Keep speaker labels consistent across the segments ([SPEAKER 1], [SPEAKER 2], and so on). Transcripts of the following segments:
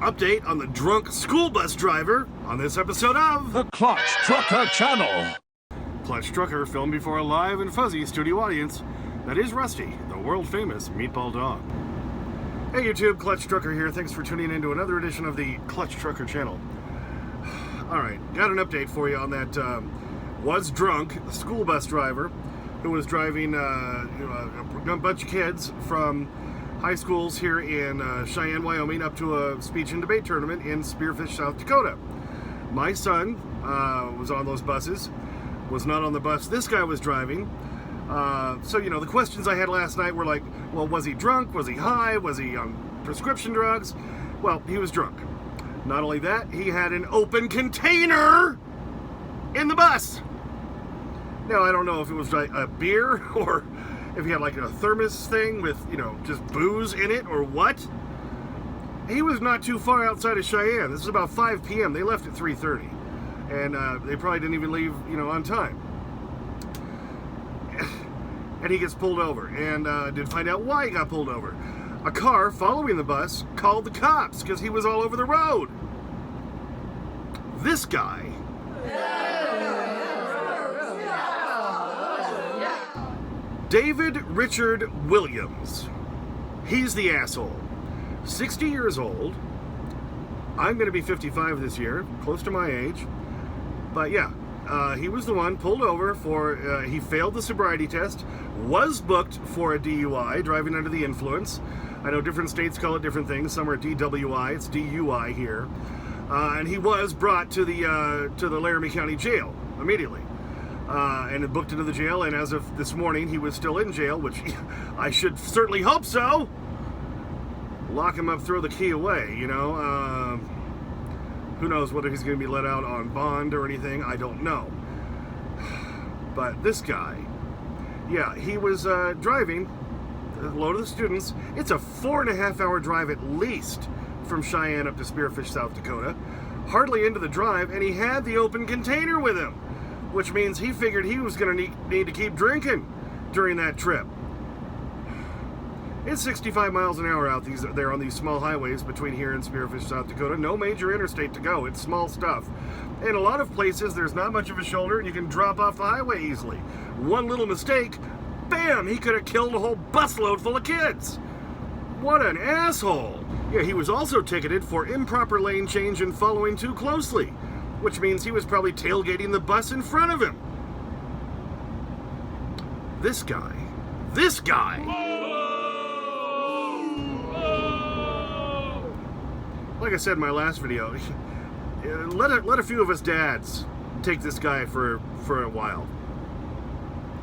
[SPEAKER 1] Update on the drunk school bus driver on this episode of
[SPEAKER 2] The Clutch Trucker Channel.
[SPEAKER 1] Clutch Trucker, filmed before a live and fuzzy studio audience that is Rusty, the world-famous meatball dog. Hey YouTube, Clutch Trucker here. Thanks for tuning in to another edition of the Clutch Trucker Channel. Alright, got an update for you on that was drunk school bus driver who was driving a bunch of kids from high schools here in Cheyenne, Wyoming, up to a speech and debate tournament in Spearfish, South Dakota. My son was on those buses, was not on the bus this guy was driving. So, the questions I had last night were like, well, was he drunk? Was he high? Was he on prescription drugs? Well, he was drunk. Not only that, he had an open container in the bus. Now, I don't know if it was like a beer or if he had like a thermos thing with, just booze in it or what. He was not too far outside of Cheyenne. This is about 5 p.m. They left at 3:30. And they probably didn't even leave, on time. And he gets pulled over. And did find out why he got pulled over. A car following the bus called the cops because he was all over the road. This guy... David Richard Williams. He's the asshole. 60 years old. I'm going to be 55 this year, close to my age. But yeah, he was the one pulled over for, he failed the sobriety test, was booked for a DUI, driving under the influence. I know different states call it different things. Some are DWI, it's DUI here. And he was brought to the Laramie County Jail immediately. And booked into the jail, and as of this morning, he was still in jail, which I should certainly hope so. Lock him up, throw the key away, Who knows whether he's going to be let out on bond or anything, I don't know. But this guy, yeah, he was driving a load of the students. It's a 4.5-hour drive at least from Cheyenne up to Spearfish, South Dakota. Hardly into the drive, and he had the open container with him, which means he figured he was going to need to keep drinking during that trip. It's 65 miles an hour out there on these small highways between here and Spearfish, South Dakota. No major interstate to go. It's small stuff. In a lot of places, there's not much of a shoulder, and you can drop off the highway easily. One little mistake, bam, he could have killed a whole busload full of kids. What an asshole. Yeah, he was also ticketed for improper lane change and following too closely, which means he was probably tailgating the bus in front of him. This guy. Like I said in my last video, let a few of us dads take this guy for a while.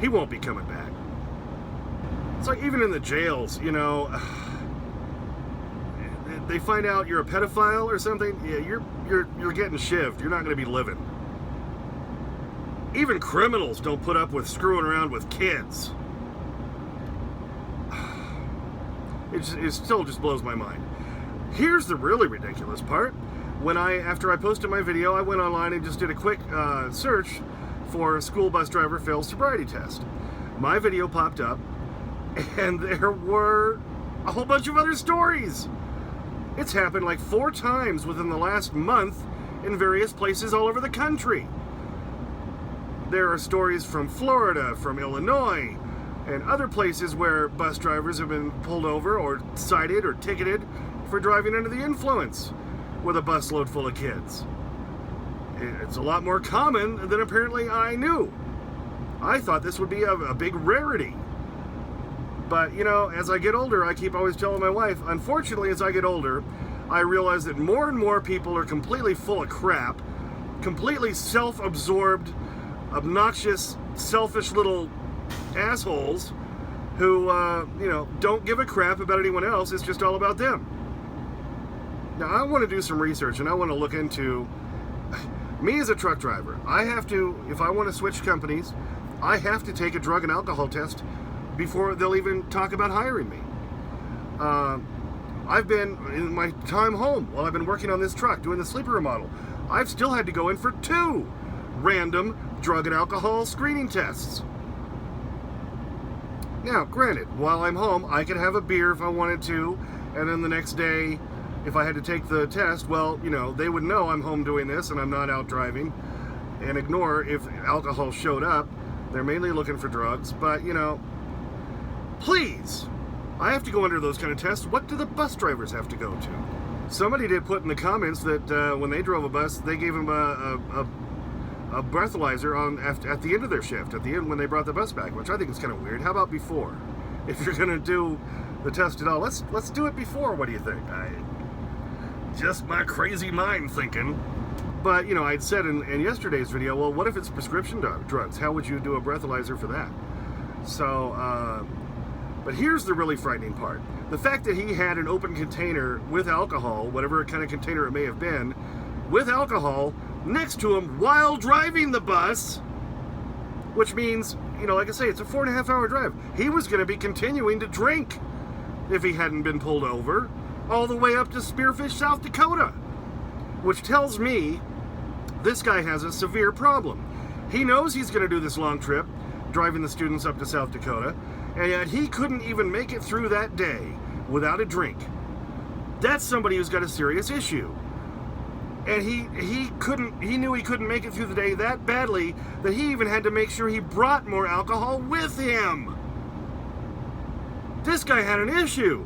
[SPEAKER 1] He won't be coming back. It's like even in the jails, they find out you're a pedophile or something, yeah, you're getting shivved. You're not going to be living. Even criminals don't put up with screwing around with kids. It still just blows my mind. Here's the really ridiculous part. After I posted my video, I went online and just did a quick search for school bus driver fails sobriety test. My video popped up, and there were a whole bunch of other stories. It's happened like 4 times within the last month in various places all over the country. There are stories from Florida, from Illinois, and other places where bus drivers have been pulled over or cited or ticketed for driving under the influence with a busload full of kids. It's a lot more common than apparently I knew. I thought this would be a big rarity. But, as I get older, I keep always telling my wife, unfortunately, as I get older, I realize that more and more people are completely full of crap, completely self-absorbed, obnoxious, selfish little assholes who, don't give a crap about anyone else. It's just all about them. Now, I want to do some research, and I want to look into me as a truck driver. I have to, if I want to switch companies, I have to take a drug and alcohol test before they'll even talk about hiring me. I've been, in my time home, while I've been working on this truck, doing the sleeper remodel, I've still had to go in for 2 random drug and alcohol screening tests. Now, granted, while I'm home, I could have a beer if I wanted to, and then the next day, if I had to take the test, well, you know, they would know I'm home doing this and I'm not out driving, and ignore if alcohol showed up. They're mainly looking for drugs, but, you know, please, I have to go under those kind of tests. What do the bus drivers have to go to? Somebody did put in the comments that when they drove a bus, they gave them a breathalyzer at the end of their shift, at the end when they brought the bus back, which I think is kind of weird. How about before? If you're going to do the test at all, let's do it before. What do you think? Just my crazy mind thinking. But, you know, I'd said in yesterday's video, well, what if it's prescription drugs? How would you do a breathalyzer for that? So, but here's the really frightening part. The fact that he had an open container with alcohol, whatever kind of container it may have been, with alcohol next to him while driving the bus, which means, you know, like I say, it's a 4.5-hour drive. He was going to be continuing to drink if he hadn't been pulled over all the way up to Spearfish, South Dakota, which tells me this guy has a severe problem. He knows he's going to do this long trip, driving the students up to South Dakota, and yet he couldn't even make it through that day without a drink. That's somebody who's got a serious issue. And he knew he couldn't make it through the day that badly that he even had to make sure he brought more alcohol with him. This guy had an issue.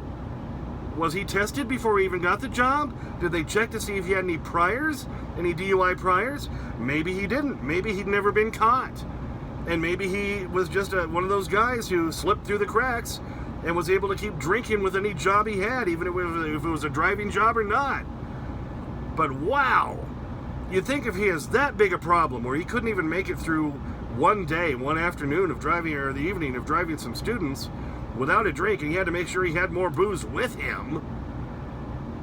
[SPEAKER 1] Was he tested before he even got the job? Did they check to see if he had any priors? Any DUI priors? Maybe he didn't. Maybe he'd never been caught. And maybe he was just one of those guys who slipped through the cracks and was able to keep drinking with any job he had, even if it was a driving job or not. But wow, you'd think if he has that big a problem where he couldn't even make it through one day, one afternoon of driving, or the evening of driving some students without a drink, and he had to make sure he had more booze with him,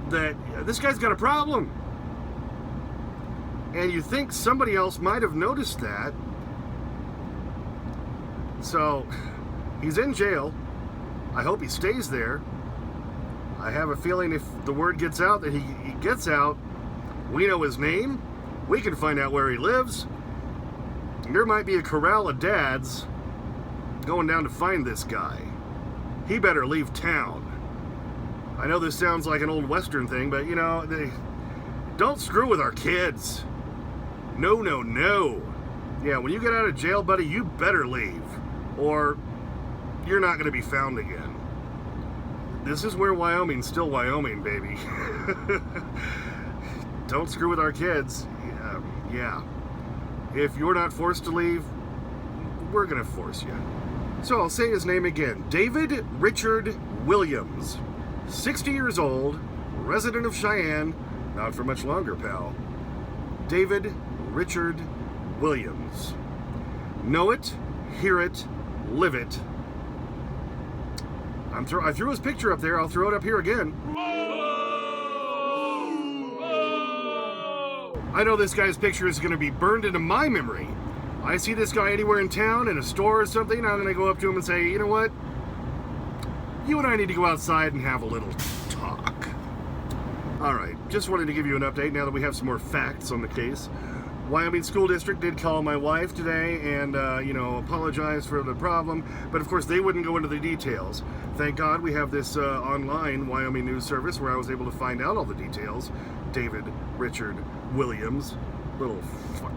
[SPEAKER 1] that this guy's got a problem. And you think somebody else might have noticed that. So, he's in jail. I hope he stays there. I have a feeling if the word gets out that he gets out, we know his name, we can find out where he lives. There might be a corral of dads going down to find this guy. He better leave town. I know this sounds like an old Western thing, but, you know, don't screw with our kids. No, no, no. Yeah, when you get out of jail, buddy, you better leave, or you're not going to be found again. This is where Wyoming's still Wyoming, baby. Don't screw with our kids. Yeah. If you're not forced to leave, we're going to force you. So I'll say his name again. David Richard Williams. 60 years old, resident of Cheyenne. Not for much longer, pal. David Richard Williams. Know it, hear it, live it. I threw his picture up there. I'll throw it up here again. I know this guy's picture is going to be burned into my memory. I see this guy anywhere in town, in a store or something, I'm going to go up to him and say, you know what? You and I need to go outside and have a little talk. All right, just wanted to give you an update now that we have some more facts on the case. Wyoming School District did call my wife today and, apologize for the problem. But, of course, they wouldn't go into the details. Thank God we have this online Wyoming news service where I was able to find out all the details. David Richard Williams. Little fuck.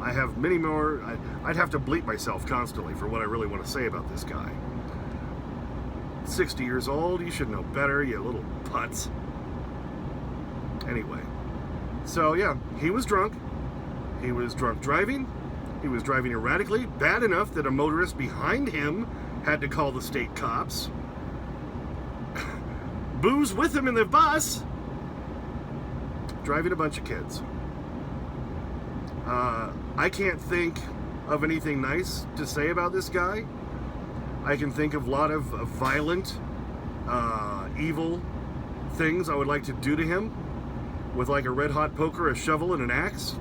[SPEAKER 1] I have many more. I'd have to bleep myself constantly for what I really want to say about this guy. 60 years old. You should know better, you little putz. Anyway. So, yeah, he was drunk. He was drunk driving. He was driving erratically, bad enough that a motorist behind him had to call the state cops. Booze with him in the bus. Driving a bunch of kids. I can't think of anything nice to say about this guy. I can think of a lot of violent, evil things I would like to do to him. With like a red-hot poker, a shovel, and an axe.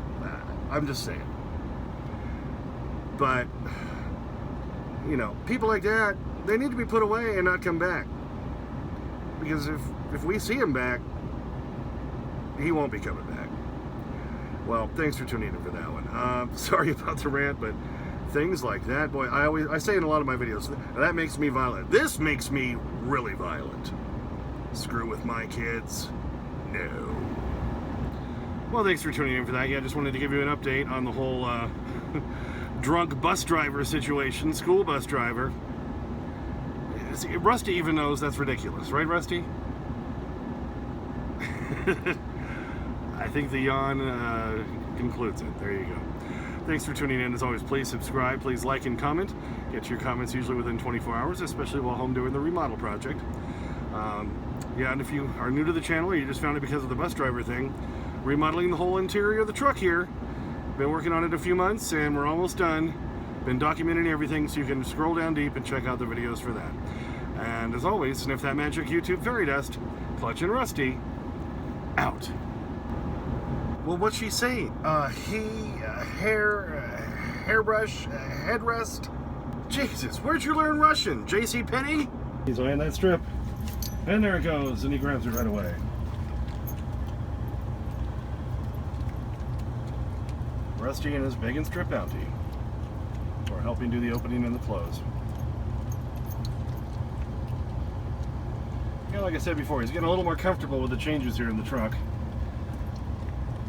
[SPEAKER 1] I'm just saying. But, you know, people like that, they need to be put away and not come back. Because if we see him back, he won't be coming back. Well, thanks for tuning in for that one. Sorry about the rant, but things like that, boy, I say in a lot of my videos, that makes me violent. This makes me really violent. Screw with my kids. No. Well, thanks for tuning in for that. Yeah, I just wanted to give you an update on the whole drunk bus driver situation, school bus driver. See, Rusty even knows that's ridiculous, right, Rusty? I think the yawn concludes it. There you go. Thanks for tuning in. As always, please subscribe, please like and comment. Get your comments usually within 24 hours, especially while home doing the remodel project. Yeah, and if you are new to the channel or you just found it because of the bus driver thing, remodeling the whole interior of the truck here. Been working on it a few months and we're almost done. Been documenting everything, so you can scroll down deep and check out the videos for that. And as always, sniff that magic YouTube fairy dust. Clutch and Rusty, out. Well, what'd she say? Hairbrush, headrest? Jesus, where'd you learn Russian? J.C. Penney? He's eyeing that strip. And there it goes, and he grabs it right away. Rusty and his big and strip bounty. We're helping do the opening and the close. Yeah, like I said before, he's getting a little more comfortable with the changes here in the truck.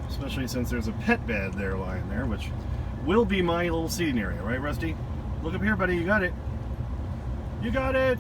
[SPEAKER 1] Especially since there's a pet bed there lying there, which will be my little seating area, right, Rusty? Look up here, buddy, you got it. You got it!